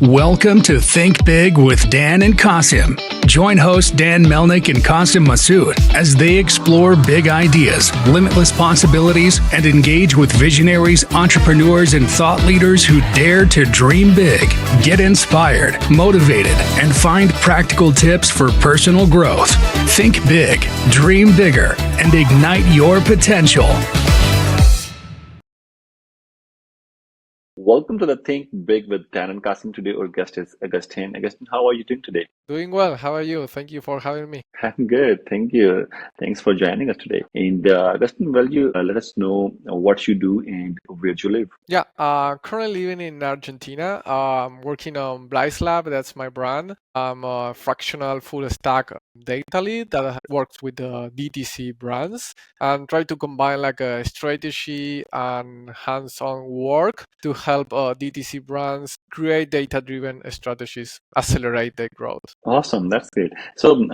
Welcome to Think Big with Dan and Qasim. Join hosts Dan Melnick and Qasim Masood as they explore big ideas, limitless possibilities, and engage with visionaries, entrepreneurs, and thought leaders who dare to dream big, get inspired, motivated, and find practical tips for personal growth. Think big, dream bigger, and ignite your potential. Welcome to the Think Big with Dan and Qasim. Today, our guest is Agustin. Agustin, how are you doing today? Doing well. How are you? Thank you for having me. I'm good. Thank you. Thanks for joining us today. And Agustin, will you let us know what you do and where you live? Yeah, currently living in Argentina. Working on Blaze Lab. That's my brand. I'm a fractional full stack data lead that works with the DTC brands and try to combine like a strategy and hands-on work to help DTC brands create data-driven strategies, accelerate their growth. Awesome. That's great. So,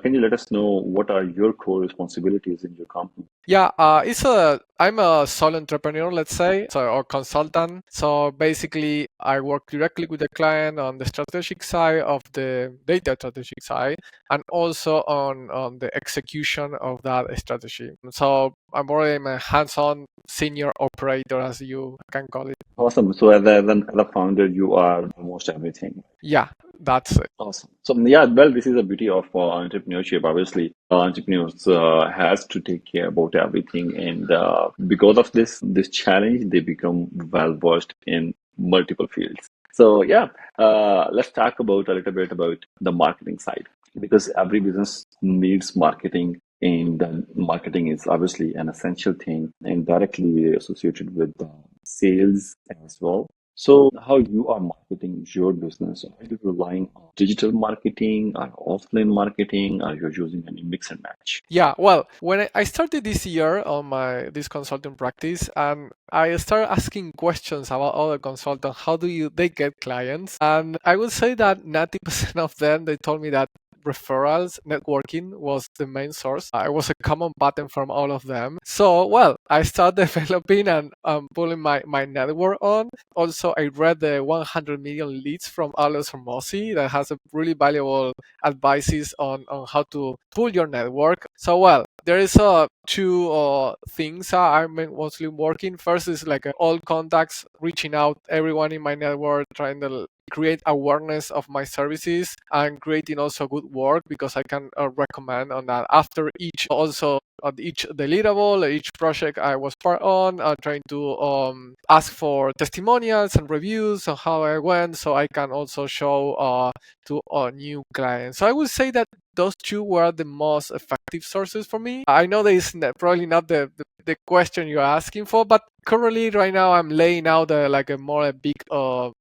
can you let us know what are your core responsibilities in your company? Yeah, I'm a solo entrepreneur, let's say, or consultant. So basically, I work directly with the client on the strategic side of the data strategic side, and also on the execution of that strategy. So I'm a hands-on senior operator, as you can call it. Awesome. So, as a founder, you are almost everything. Yeah, that's it. Awesome. So yeah, well, this is the beauty of entrepreneurship. Obviously, entrepreneurs has to take care about everything, and because of this challenge, they become well versed in multiple fields. So yeah, let's talk about a little bit about the marketing side because every business needs marketing, and marketing is obviously an essential thing and directly associated with sales as well. So, how you are marketing your business? Are you relying on digital marketing or offline marketing? Are you using any mix and match? Yeah, well, when I started this year on my this consulting practice, and I started asking questions about other consultants, how do they get clients? And I would say that 90% of them they told me that referrals, networking was the main source. I was a common pattern from all of them. So, well, I started developing and pulling my network on. Also, I read the 100 million leads from Alex Hormozzi that has a really valuable advices on how to pull your network. So, well, there is two things I'm mostly working. First is like all contacts, reaching out everyone in my network, trying to create awareness of my services and creating also good work because I can recommend on that after each also on each deliverable, each project I was part on, trying to ask for testimonials and reviews on how I went, so I can also show to new clients. So I would say that those two were the most effective sources for me. I know that is probably not the question you're asking for, but currently right now I'm laying out like a big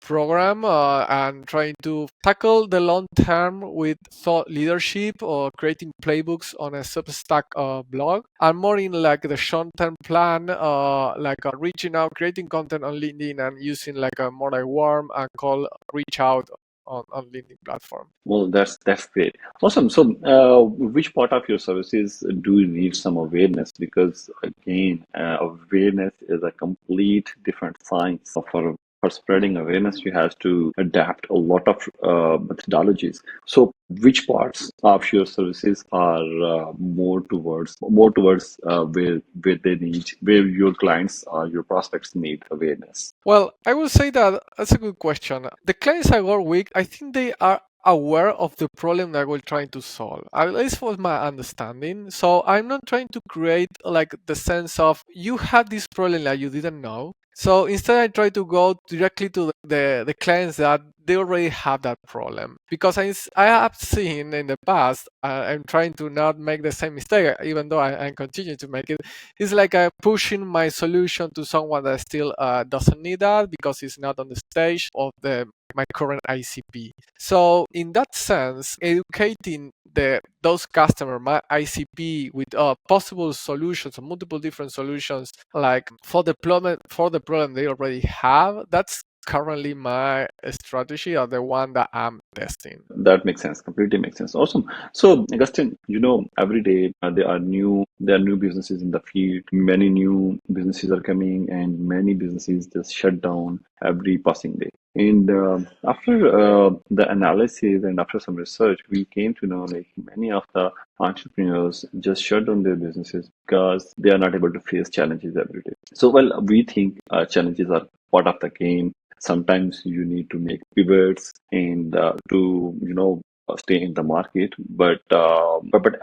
program and trying to tackle the long term with thought leadership or creating playbooks on a Substack blog, and more in like the short term plan, reaching out, creating content on LinkedIn and using like a more like warm and cold reach out on LinkedIn platform. Well, that's great. Awesome. So, which part of your services do you need some awareness? Because again, awareness is a complete different science. For spreading awareness, you have to adapt a lot of methodologies. So, which parts of your services are more towards where your clients or your prospects need awareness? Well, I will say that that's a good question. The clients I work with, I think they are aware of the problem that we're trying to solve. At least was my understanding. So I'm not trying to create like the sense of you had this problem that you didn't know. So instead, I try to go directly to the clients that they already have that problem because I have seen in the past. I'm trying to not make the same mistake, even though I continue to make it. It's like pushing my solution to someone that still doesn't need that because it's not on the stage of my current ICP. So in that sense, educating those customer, my ICP, with possible solutions, multiple different solutions, like for the problem they already have. That's currently my strategy, or the one that I'm testing. That makes sense. Completely makes sense. Awesome. So, Augustine, every day there are new businesses in the field. Many new businesses are coming, and many businesses just shut down every passing day. And after the analysis and after some research, we came to know like many of the entrepreneurs just shut down their businesses because they are not able to face challenges every day. So, well, we think challenges are part of the game. Sometimes you need to make pivots and to stay in the market, but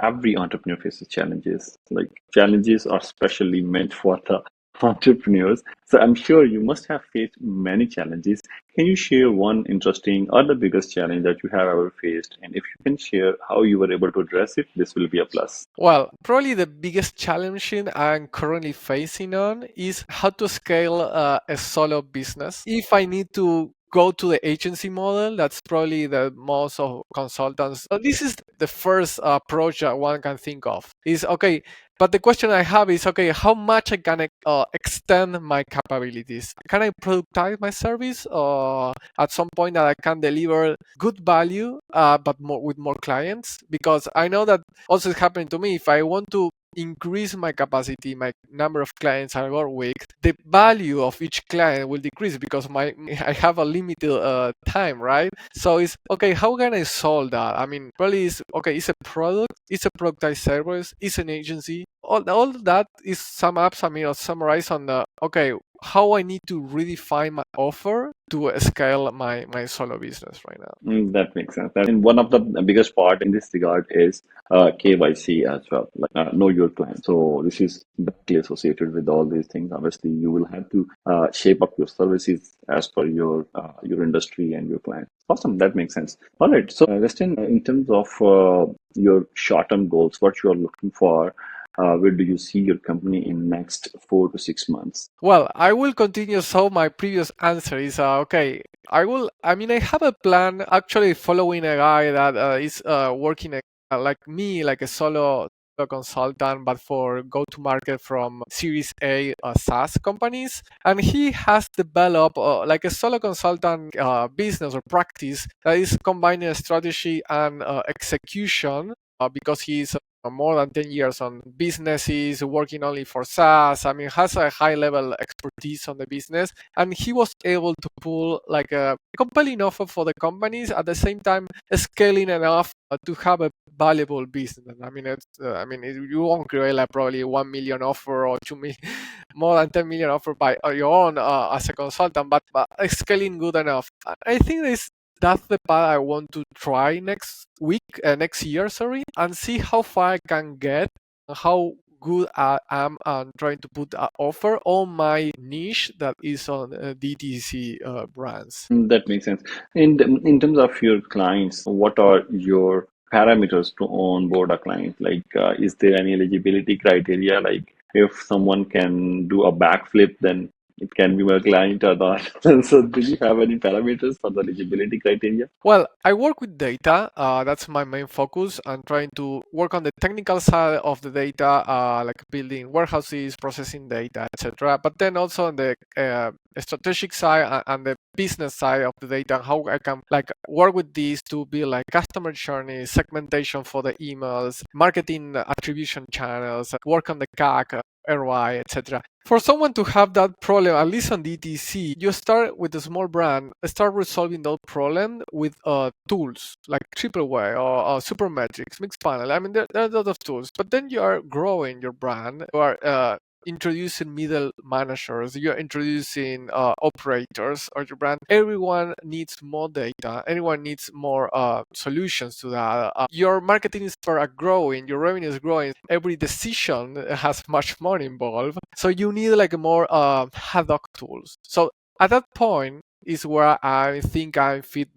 every entrepreneur faces challenges. Like challenges are specially meant for the entrepreneurs. So I'm sure you must have faced many challenges. Can you share one interesting or the biggest challenge that you have ever faced? And if you can share how you were able to address it, this will be a plus. Well, probably the biggest challenge I'm currently facing on is how to scale a solo business. If I need to go to the agency model, that's probably the most of consultants. This is the first approach that one can think of. Is okay, but the question I have is okay, how much I can extend my capabilities? Can I productize my service at some point that I can deliver good value, but more with more clients? Because I know that also it's happening to me. If I want to increase my capacity, my number of clients I work with, the value of each client will decrease because I have a limited time, right? So it's okay. How can I solve that? I mean, probably it's okay. It's a product. It's a productized service. It's an agency. All that is sum up. I mean, or summarize on the okay. How I need to redefine my offer to scale my solo business right now. That makes sense. And one of the biggest part in this regard is KYC as well, like know your client. So this is directly associated with all these things. Obviously, you will have to shape up your services as per your industry and your client. Awesome, that makes sense. All right. So, Justin, in terms of your short-term goals, what you are looking for, where do you see your company in next 4 to 6 months? Well, I will continue. So my previous answer is okay. I will. I mean, I have a plan. Actually, following a guy that is working like me, like a solo consultant, but for go-to-market from Series A SaaS companies, and he has developed like a solo consultant business or practice that is combining strategy and execution. Because he's more than 10 years on businesses, working only for SaaS. I mean, has a high level expertise on the business. And he was able to pull like a compelling offer for the companies at the same time scaling enough to have a valuable business. I mean, you won't create like probably 1 million offer or 2 million, more than 10 million offer by your own as a consultant, but scaling good enough. I think that's the path I want to try next year, sorry, and see how far I can get, and how good I am on trying to put an offer on my niche that is on DTC brands. That makes sense. And in terms of your clients, what are your parameters to onboard a client? Like, is there any eligibility criteria? Like, if someone can do a backflip, then it can be my client or not. So, do you have any parameters for the eligibility criteria? Well, I work with data. That's my main focus. I'm trying to work on the technical side of the data, like building warehouses, processing data, etc. But then also on the strategic side and the business side of the data, how I can like work with these to build like customer journey, segmentation for the emails, marketing attribution channels, work on the CAC, ROI, etc. For someone to have that problem, at least on DTC, you start with a small brand, start resolving that problem with tools like Tripleway or Supermetrics, Mixpanel. I mean, there are a lot of tools, but then you are growing your brand. You are introducing middle managers, you're introducing operators of your brand. Everyone needs more data, everyone needs more solutions to that. Your marketing is growing, your revenue is growing, every decision has much money involved, so you need like more ad hoc tools. So at that point is where I think I fit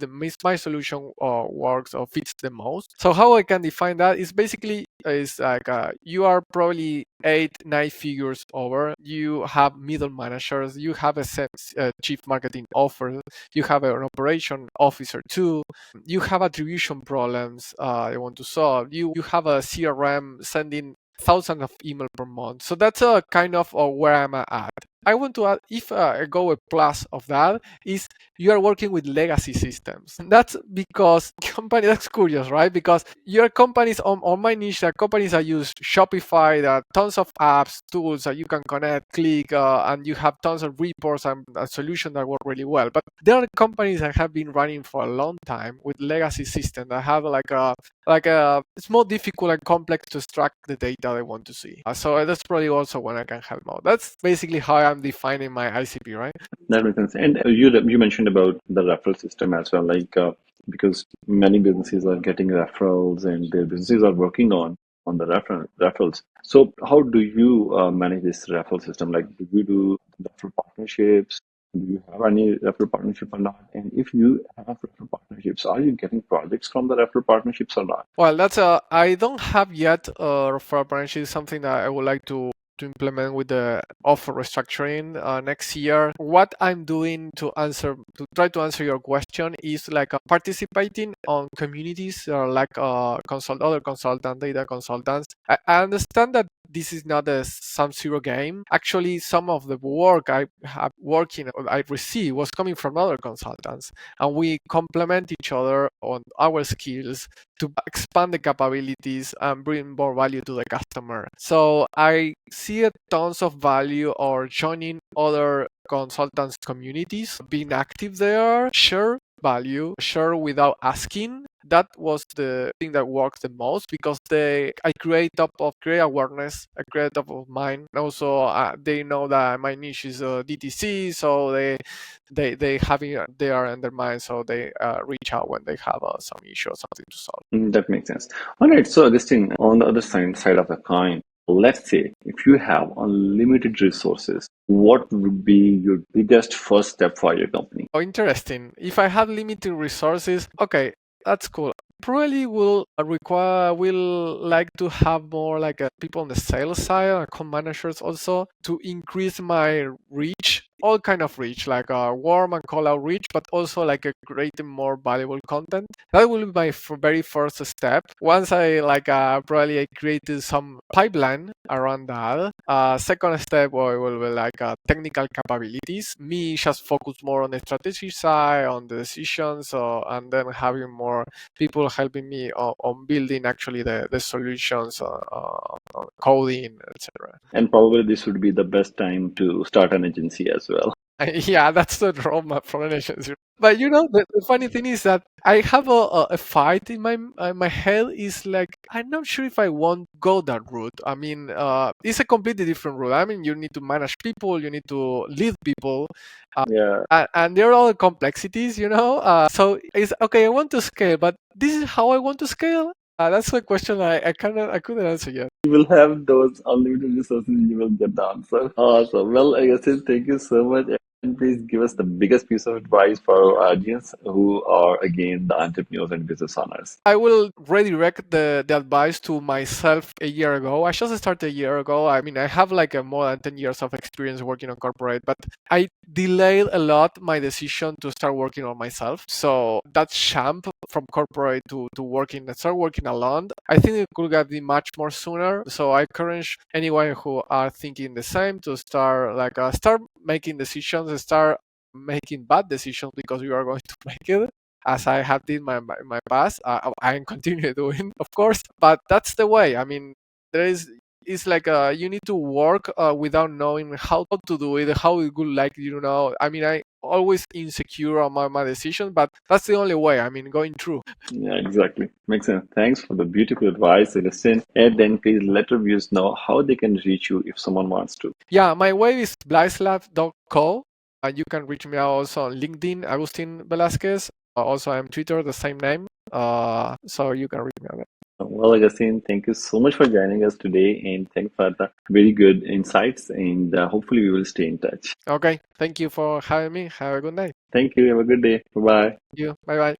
my solution works or fits the most. So how I can define that is basically is like you are probably 8-9 figures over. You have middle managers. You have a chief marketing officer. You have an operation officer too. You have attribution problems you want to solve. You have a CRM sending thousands of email per month. So that's a kind of where I'm at. I want to add, if I go a plus of that, is you are working with legacy systems. That's because that's curious, right? Because your companies on my niche, there are companies that use Shopify, there are tons of apps, tools that you can connect, click, and you have tons of reports and a solution that work really well. But there are companies that have been running for a long time with legacy systems that have it's more difficult and complex to extract the data they want to see. So that's probably also when I can help out. That's basically how I'm defining my ICP, right? That makes sense. And you mentioned about the referral system as well, because many businesses are getting referrals and their businesses are working on the referrals. So how do you manage this referral system? Like, do you do referral partnerships? Do you have any referral partnership or not? And if you have referral partnerships, are you getting projects from the referral partnerships or not? Well, I don't have yet referral partnership. Something that I would like to implement with the offer restructuring next year. What I'm doing to try to answer your question is participating on communities like other consultant, data consultants. I understand that this is not a sum zero game. Actually, some of the work I received was coming from other consultants, and we complement each other on our skills to expand the capabilities and bring more value to the customer. So I see a tons of value or joining other consultants communities, being active there, share value, share without asking. That was the thing that works the most because I create awareness, I create top of mind. And also, they know that my niche is DTC, so they have it there in their mind, so they reach out when they have some issue or something to solve. That makes sense. All right. So, Augustine, on the other side of the coin, let's say if you have unlimited resources, what would be your biggest first step for your company? Oh, interesting. If I have limited resources, okay, that's cool. Probably will like to have more people on the sales side, account managers also, to increase my reach, all kind of reach, like warm and call out reach, but also creating more valuable content. That will be my very first step. Once I probably I created some pipeline around that. Second step will be technical capabilities. Me just focus more on the strategy side, on the decisions, and then having more people helping me on building actually the solutions, coding, etc. And probably this would be the best time to start an agency as well. Yeah, that's the roadmap for an agency. But the funny thing is that I have a fight in my head. Is I'm not sure if I want to go that route. I mean, it's a completely different route. I mean, you need to manage people, you need to lead people, Yeah. and there are other complexities. So it's okay. I want to scale, but this is how I want to scale. That's a question I couldn't answer yet. You will have those unlimited resources, you will get the answer. Awesome. Well, I guess thank you so much. And please give us the biggest piece of advice for our audience who are, again, the entrepreneurs and business owners. I will redirect the advice to myself a year ago. I just started a year ago. I mean, I have a more than 10 years of experience working on corporate, but I delayed a lot my decision to start working on myself. So that jump from corporate to start working alone, I think it could have been much more sooner. So I encourage anyone who are thinking the same to start start making decisions, start making bad decisions because you are going to make it, as I have did my past. I continue doing, of course, but that's the way. I mean, it's you need to work without knowing how to do it, how it would I mean, I always insecure on my decision, but that's the only way. I mean, going through. Yeah, exactly. Makes sense. Thanks for the beautiful advice, Augustine. And then please let our viewers know how they can reach you if someone wants to. Yeah, my web is blicelab.co. You can reach me out also on LinkedIn, Agustin Velazquez. Also, I'm Twitter, the same name. So you can reach me on it. Well, Augustine, thank you so much for joining us today, and thanks for the very good insights. And hopefully, we will stay in touch. Okay, thank you for having me. Have a good night. Thank you. Have a good day. Bye bye. Thank you. Bye bye.